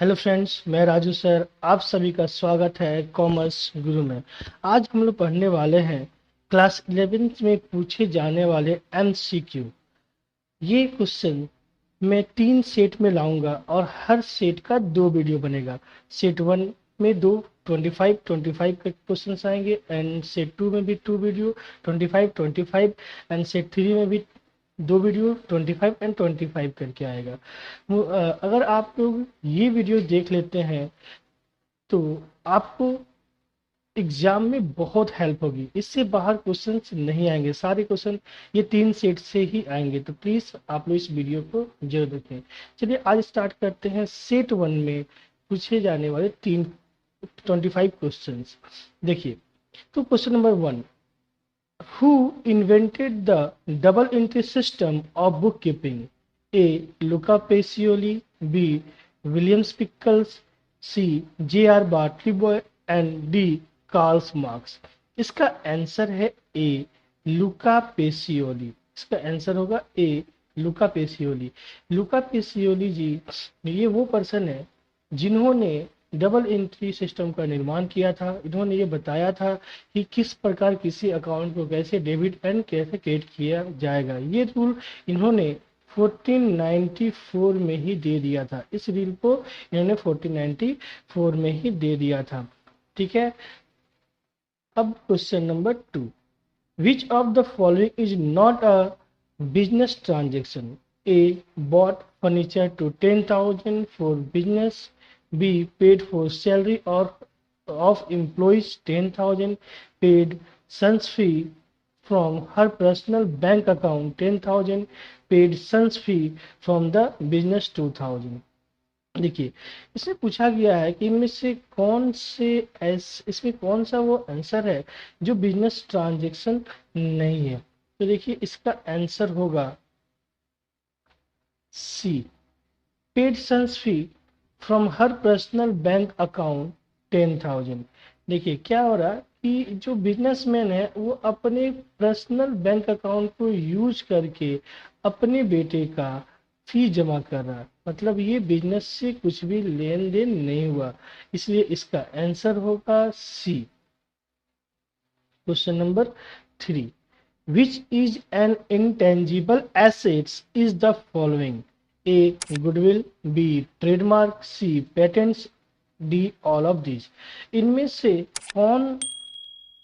Hello friends, मैं Raju sir. आप सभी का स्वागत है कॉमर्स गुरु में। आज हम लोग पढ़ने वाले हैं क्लास 11th में पूछे जाने वाले एमसीक्यू। ये क्वेश्चन मैं 3 सेट में लाऊंगा और हर सेट का 2 वीडियो बनेगा। सेट 1 में दो 25 के क्वेश्चन आएंगे एंड सेट 2 में भी 2 वीडियो 25 एंड सेट 3 में भी 2 वीडियो 25 करके आएगा। अगर आप लोग ये वीडियो देख लेते हैं तो आपको एग्जाम में बहुत हेल्प होगी। इससे बाहर क्वेश्चंस नहीं आएंगे, सारे क्वेश्चन ये 3 सेट से ही आएंगे। तो प्लीज आप लोग इस वीडियो को जरूर देखें। चलिए आज स्टार्ट करते हैं सेट 1 में पूछे जाने वाले 25 क्वेश्चंस। देखिए, तो question number 1, who invented the double entry system of bookkeeping? A. Luca Pacioli, B. William Pickles, C. J.R. Bartleby and D. Karl Marx। इसका आंसर है ए, लुका पेसियोली। इसका आंसर होगा ए, लुका पेसियोली। लुका पेसियोली जी ये वो पर्सन है जिन्होंने डबल एंट्री सिस्टम का निर्माण किया था। इन्होंने ये बताया था कि किस प्रकार किसी अकाउंट को कैसे डेबिट एंड कैसे क्रेडिट किया जाएगा। ये रूल इन्होंने 1494 में ही दे दिया था। इस रूल को इन्होंने 1494 में ही दे दिया था। ठीक है। अब question number 2, which of the following is not a business transaction? A. Bought furniture to 10,000 for business. B. Paid for salary or of employees 10,000. Paid son's fee from her personal bank account 10,000. Paid son's fee from the business 2,000। देखिए, इसमें पूछा गया है कि इनमें से इसमें कौन सा वो आंसर है जो बिजनेस ट्रांजैक्शन नहीं है। तो देखिए, इसका आंसर होगा C, paid son's fee from her personal bank account 10,000। देखिए क्या हो रहा है कि जो बिजनेसमैन है वो अपने पर्सनल बैंक अकाउंट को यूज करके अपने बेटे का फी जमा कर रहा है। मतलब ये बिजनेस से कुछ भी लेन देन नहीं हुआ, इसलिए इसका आंसर होगा C. Question number 3, which is an intangible assets is the following? A. Goodwill, B. Trademark, C. Patents, D. All of these। इनमें से कौन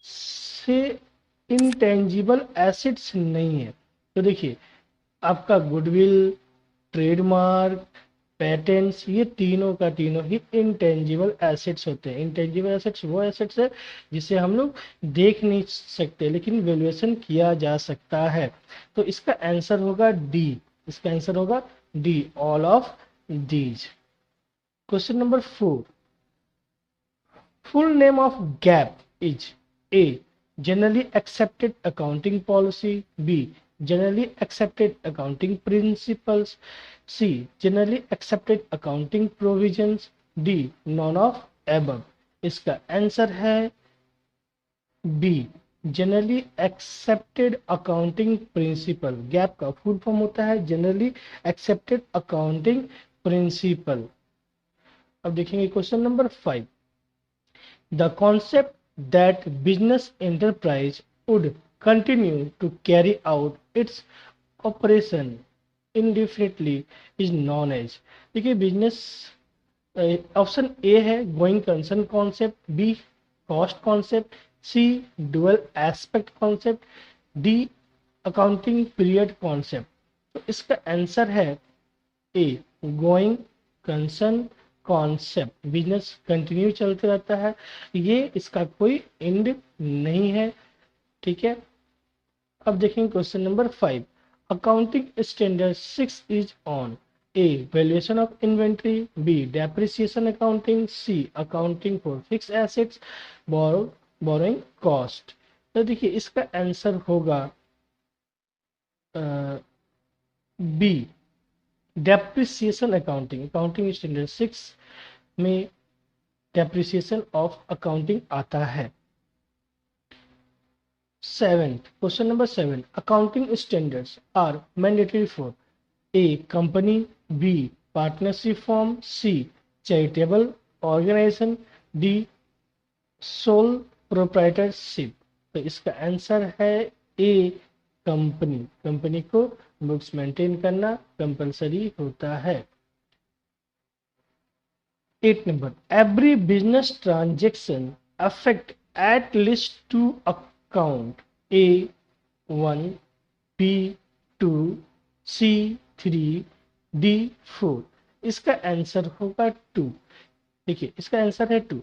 से इंटेंजिबल एसेट्स नहीं है? तो देखिए, आपका गुडविल, ट्रेडमार्क, पेटेंट्स, ये तीनों का तीनों ही इंटेंजिबल एसेट्स होते हैं। इंटेंजिबल एसेट्स वो एसेट्स है जिसे हम लोग देख नहीं सकते लेकिन वैल्यूएशन किया जा सकता है। तो इसका आंसर होगा डी। इसका आंसर होगा D, all of these. Question number 4, full name of GAAP is A. Generally accepted accounting policy, B. Generally accepted accounting principles, C. Generally accepted accounting provisions, D. None of above। इसका answer है B, generally accepted accounting principle. GAAP का full form होता है generally accepted accounting principle. अब देखेंगे question number 5, the concept that business enterprise would continue to carry out its operation indefinitely is known as। देखिए, business option A है going concern concept, B cost concept, C dual aspect concept, D accounting period concept. तो इसका answer है A, going concern concept. Business continue चलते रहता है, ये इसका कोई एंड नहीं है। ठीक है। अब देखेंगे question number 5, accounting standard 6 is on. A, valuation of inventory, B depreciation accounting, C accounting for fix assets, borrowing cost. तो देखिए, इसका आंसर होगा B, depreciation accounting. Accounting standard 6 में डेप्रिसिएशन ऑफ अकाउंटिंग आता है। Question number 7, accounting standards are mandatory for A company, B partnership firm, C charitable organisation, D sole proprietorship. तो इसका answer है ए कंपनी। कंपनी को books maintain करना compulsory होता है। 8 number, every business transaction affect at least two account, A 1, B 2, C 3, D 4। इसका answer होगा 2। देखिए इसका आंसर है 2।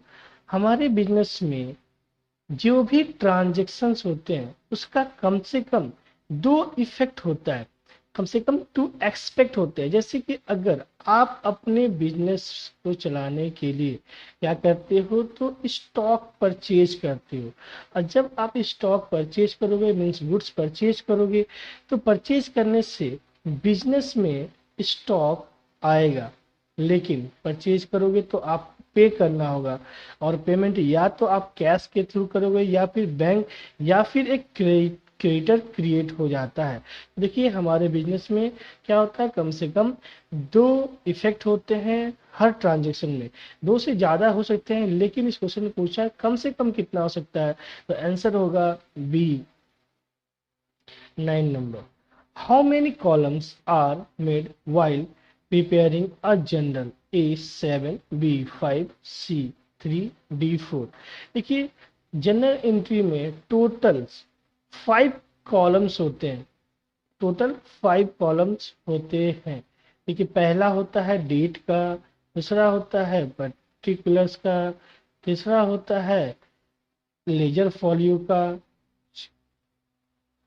हमारे बिजनेस में जो भी ट्रांजेक्शन्स होते हैं उसका कम से कम 2 इफेक्ट होता है, कम से कम 2 एक्सपेक्ट होते हैं। जैसे कि अगर आप अपने बिजनेस को चलाने के लिए क्या करते हो, तो स्टॉक परचेज करते हो। और जब आप स्टॉक परचेज करोगे मीन्स गुड्स परचेज करोगे, तो परचेज करने से बिजनेस में स्टॉक आएगा, लेकिन परचेज करोगे तो आप पे करना होगा, और पेमेंट या तो आप कैश के थ्रू करोगे या फिर बैंक या फिर एक क्रेडिटर क्रिएट हो जाता है। देखिए हमारे बिजनेस में क्या होता है, कम से कम 2 इफेक्ट होते हैं हर ट्रांजेक्शन में। 2 से ज़्यादा हो सकते हैं, लेकिन इस क्वेश्चन में पूछा है कम से कम कितना हो सकता है, तो आंसर होगा B 9 number. How many columns are made while preparing a journal, A 7, B 5, C 3, D 4। देखिए जनरल एंट्री में टोटल 5 कॉलम्स होते हैं, टोटल 5 कॉलम्स होते हैं। देखिए पहला होता है डेट का, दूसरा होता है पर्टिकुलर्स का, तीसरा होता है लेजर फॉल्यू का,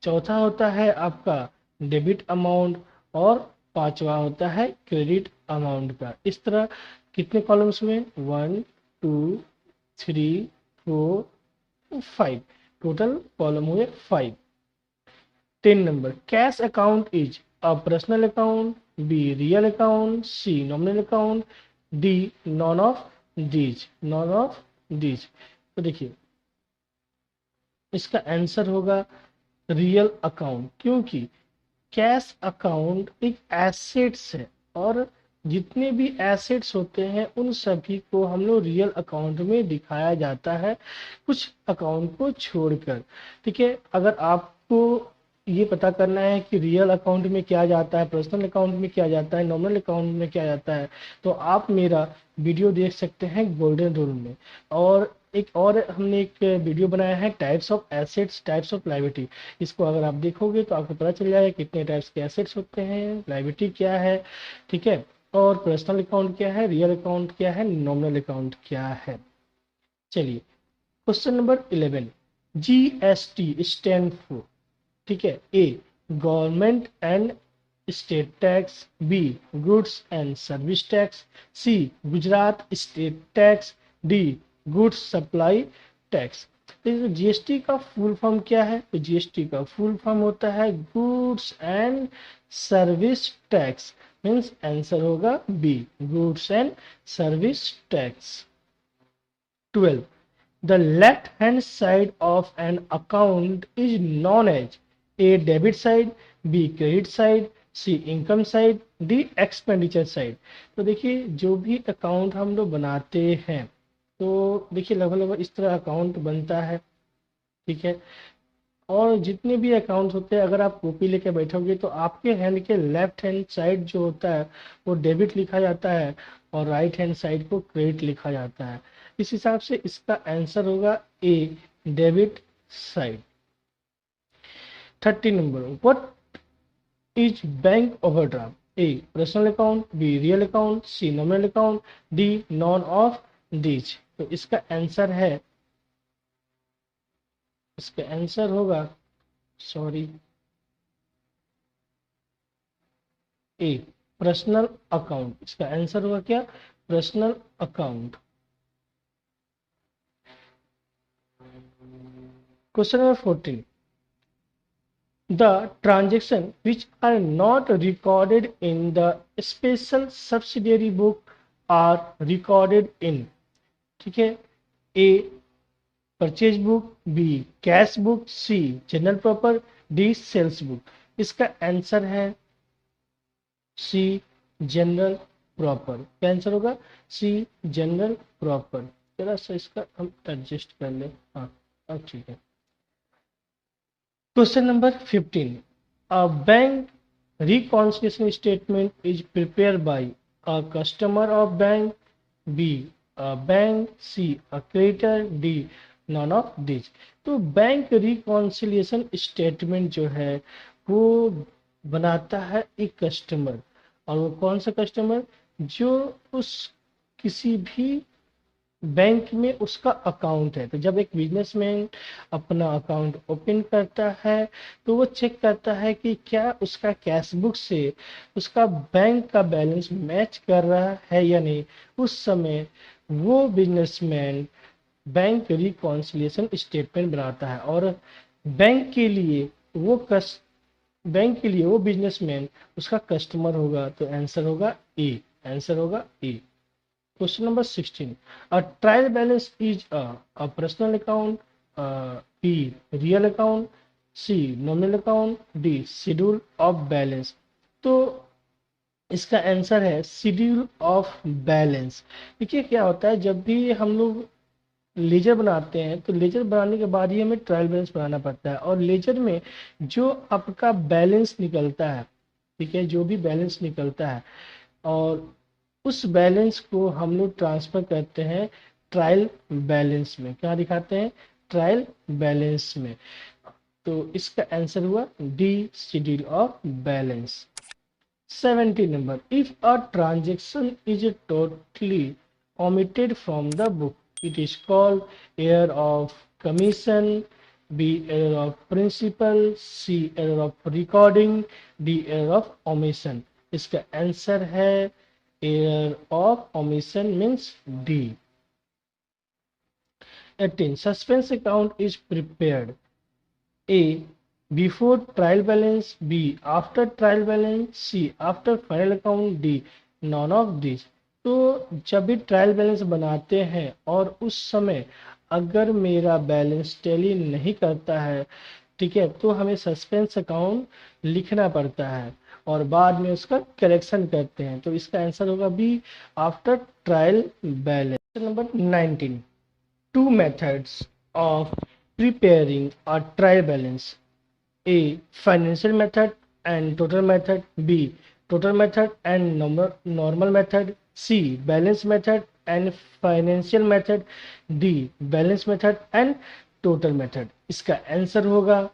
चौथा होता है आपका डेबिट अमाउंट, और पांचवा होता है क्रेडिट अमाउंट का। इस तरह कितने कॉलम्स हुए, 1 2 3 4 5, टोटल कॉलम हुए 5। 10 number, cash account is a personal account, B real account, C nominal account, D none of these, none of these. तो देखिए इसका आंसर होगा रियल अकाउंट, क्योंकि कैश अकाउंट एक एसेट्स है, और जितने भी एसेट्स होते हैं उन सभी को हम लोग रियल अकाउंट में दिखाया जाता है, कुछ अकाउंट को छोड़कर। ठीक है, अगर आपको ये पता करना है कि रियल अकाउंट में क्या जाता है, पर्सनल अकाउंट में क्या जाता है, नॉमिनल अकाउंट में क्या जाता है, तो आप मेरा वीडियो देख सकते हैं गोल्डन रूल में। और एक और हमने एक वीडियो बनाया है types of assets, types of liability. इसको अगर आप देखोगे तो आपको पता चल जाएगा कितने टाइप्स के एसेट्स होते हैं, लायबिलिटी क्या है, ठीक है, और पर्सनल अकाउंट क्या है, रियल अकाउंट क्या है, नॉमिनल अकाउंट क्या है। चलिए question number 11, GST stand for, ठीक है, A government and state tax, B goods and service tax, C Gujarat state tax, D goods supply tax. तो जीएसटी का फुल फॉर्म क्या है, तो जीएसटी का फुल फॉर्म होता है goods and service tax, means answer होगा B goods and service tax. 12, the left hand side of an account is known as A debit side, B credit side, C income side, D expenditure side। तो देखिए जो भी account हम लोग बनाते हैं, तो देखिए लगभग लगभग इस तरह अकाउंट बनता है, ठीक है। और जितने भी अकाउंट होते हैं अगर आप कॉपी लेके बैठोगे तो आपके हैंड के लेफ्ट हैंड साइड जो होता है वो डेबिट लिखा जाता है, और राइट हैंड साइड को क्रेडिट लिखा जाता है। इस हिसाब से इसका आंसर होगा ए डेबिट साइड। 30 नंबर, what is bank overdraft, A personal account, B real account, C nominal account, D none of these. तो इसका आंसर होगा सॉरी ए पर्सनल अकाउंट। इसका आंसर होगा क्या, personal account. Question number 14, the transaction which are not recorded in the special subsidiary book are recorded in, ठीक है, A purchase book, B cash book, C journal proper, D sales book. इसका answer है C journal proper. क्या answer होगा? C journal proper. जरा सा इसका हम एडजस्ट कर ले। हाँ अब ठीक है। Question number 15, a bank reconciliation statement is prepared by a customer of bank, B a bank, C a creditor, D none of these। तो बैंक रिकॉन्सिलिएशन स्टेटमेंट जो है वो बनाता है एक कस्टमर, और वो कौन सा कस्टमर? जो उस किसी भी बैंक में उसका अकाउंट है। तो जब एक बिजनेसमैन अपना अकाउंट ओपन करता है तो वो चेक करता है कि क्या उसका कैश बुक से उसका बैंक का बैलेंस मैच कर रहा है या नहीं। उस समय वो बिजनेसमैन बैंक रिकॉन्सिलिएशन स्टेटमेंट बनाता है, और बैंक के लिए वो कस बैंक के लिए वो बिजनेसमैन उसका कस्टमर होगा। तो आंसर होगा ए। आंसर होगा ए। Question number 16. A trial balance is a personal account, B real account, C nominal account, D schedule of balance। तो इसका आंसर है शेड्यूल ऑफ बैलेंस। देखिए क्या होता है, जब भी हम लोग लेजर बनाते हैं तो लेजर बनाने के बाद ही हमें ट्रायल बैलेंस बनाना पड़ता है, और लेजर में जो आपका बैलेंस निकलता है, ठीक है, जो भी बैलेंस निकलता है, और उस बैलेंस को हम लोग ट्रांसफर करते हैं ट्रायल बैलेंस में। क्या दिखाते हैं? ट्रायल बैलेंस में। तो इसका आंसर हुआ D schedule of balance. 70 number, if a transaction is totally omitted from the book, it is called error of commission, B error of principal, C error of recording, D error of omission। इसका answer है error of omission means D। 18, suspense account is prepared, A before trial balance, B after trial balance, C after final account, D none of these। तो जब भी trial balance बनाते हैं और उस समय अगर मेरा बैलेंस टैली नहीं करता है, ठीक है, तो हमें सस्पेंस अकाउंट लिखना पड़ता है और बाद में उसका करेक्शन करते हैं। तो इसका आंसर होगा B after trial balance. Number 19, two methods of preparing a trial balance, A financial method and total method, B total method and normal method, C balance method and financial method, D balance method and total method। इसका answer होगा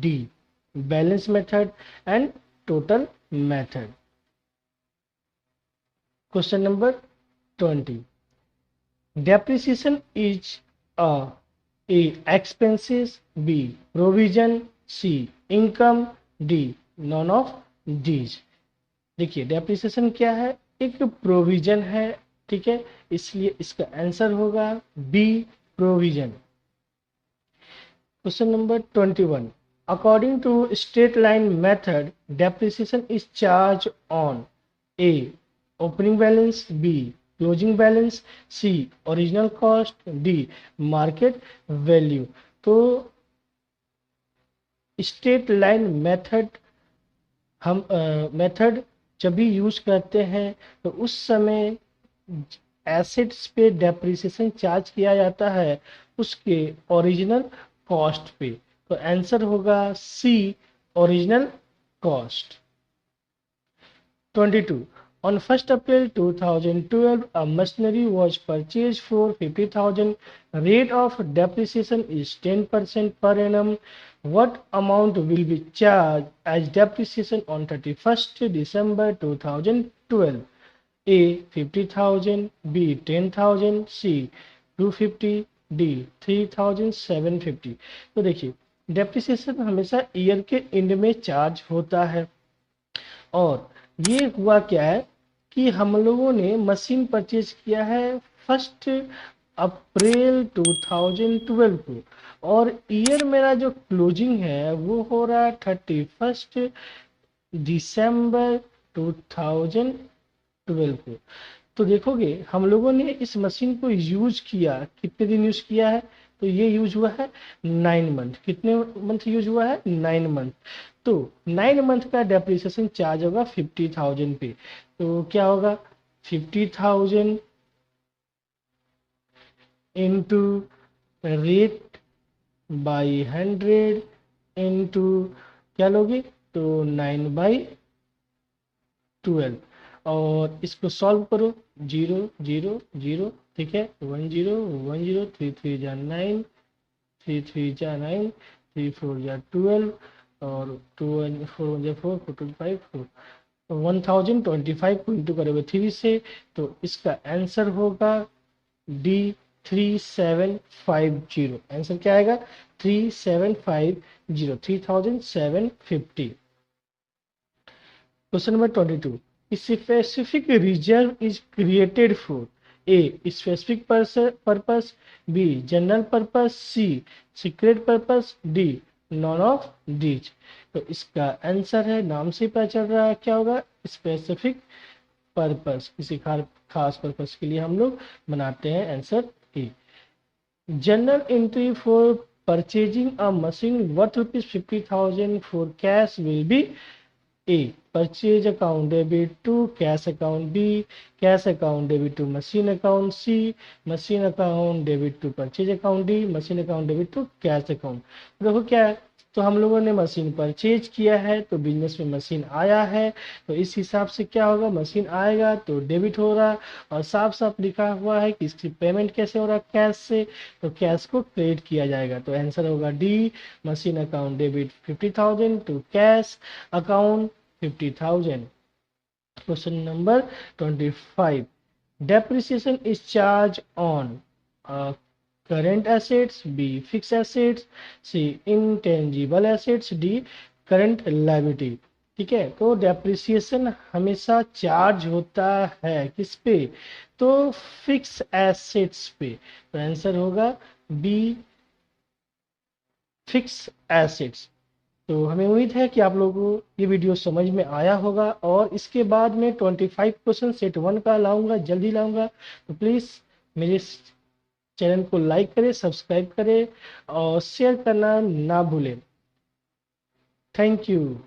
D balance method and total method। Question number 20, depreciation is a expenses, B provision, C income, D none of these। देखिए depreciation क्या है? एक provision है, ठीक है, इसलिए इसका आंसर होगा B provision. Question number 21, according to straight line method depreciation is charge on A opening balance, B closing balance, C original cost, D market value. तो स्ट्रेट लाइन मेथड हम मेथड जब भी यूज करते हैं तो उस समय एसेट्स पे डेप्रिसिएशन चार्ज किया जाता है उसके ओरिजिनल कॉस्ट पे। तो आंसर होगा सी original cost. 22, on 1st April 2012 a machinery was purchased for 50,000, rate of depreciation is 10% per annum, what amount will be charged as depreciation on 31st December 2012? A 50,000, B 10,000, C 250, D 3,750। तो देखिए depreciation हमेशा year के and में charge होता है, और ये हुआ क्या है कि हम लोगों ने मशीन परचेज किया है 1 अप्रैल 2012 को, और ईयर मेरा जो क्लोजिंग है वो हो रहा है 31 दिसंबर 2012 को। तो देखोगे हम लोगों ने इस मशीन को यूज किया, कितने दिन यूज किया है? तो ये यूज हुआ है 9 मंथ। कितने मंथ यूज हुआ है? 9 मंथ। तो 9 मंथ का डेप्रिसिएशन चार्ज होगा 50,000 पे। तो क्या होगा? 50,000 इंटू रेट बाई 100 इंटू क्या लोगे तो 9/12 और इसको सॉल्व करो। 0 0 0 ठीक है, 1 0 1 0, 3 3 जा 9, 3 3 जा 9, 3 4 जा 12 और 2 1 4 1 जा 4, 4 2 5 4, 1025 को इंटू करोगे 3 से, तो इसका आंसर होगा D3750। आंसर क्या आएगा 3750, 3750। Question number 22, specific reserve is created for A specific purpose, B general purpose, C secret purpose, D none of these. तो इसका आंसर है, नाम से पता चल रहा है क्या होगा, स्पेसिफिक पर्पस, किसी खास पर्पस के लिए हम लोग बनाते हैं। Answer A. General entry for purchasing a machine worth ₹50,000 for cash will be A. Purchase account debit to cash account, B. Cash account debit to machine account, C. Machine account debit to purchase account, D. Machine account debit to cash account। देखो क्या है, तो हम लोगों ने machine purchase किया है तो बिजनेस में मशीन आया है, तो इस हिसाब से क्या होगा, मशीन आएगा तो डेबिट हो रहा, और साफ साफ लिखा हुआ है कि इसकी पेमेंट कैसे हो रहा, कैश से, तो कैश को क्रेडिट किया जाएगा। तो आंसर होगा D, machine account debit 50,000 to cash account 50,000। Question number 25. Depreciation is charged on current assets, B fixed assets, C intangible assets, D current liability। ठीक है, तो डेप्रिसिएशन हमेशा चार्ज होता है किस पे, तो फिक्स एसेट्स पे। तो आंसर होगा बी फिक्स एसेट्स। तो हमें उम्मीद है कि आप लोगों को ये वीडियो समझ में आया होगा, और इसके बाद में 25 क्वेश्चन सेट 1 का लाऊंगा, जल्दी लाऊंगा। तो प्लीज़ मेरे चैनल को लाइक करें, सब्सक्राइब करें और शेयर करना ना भूलें। Thank you.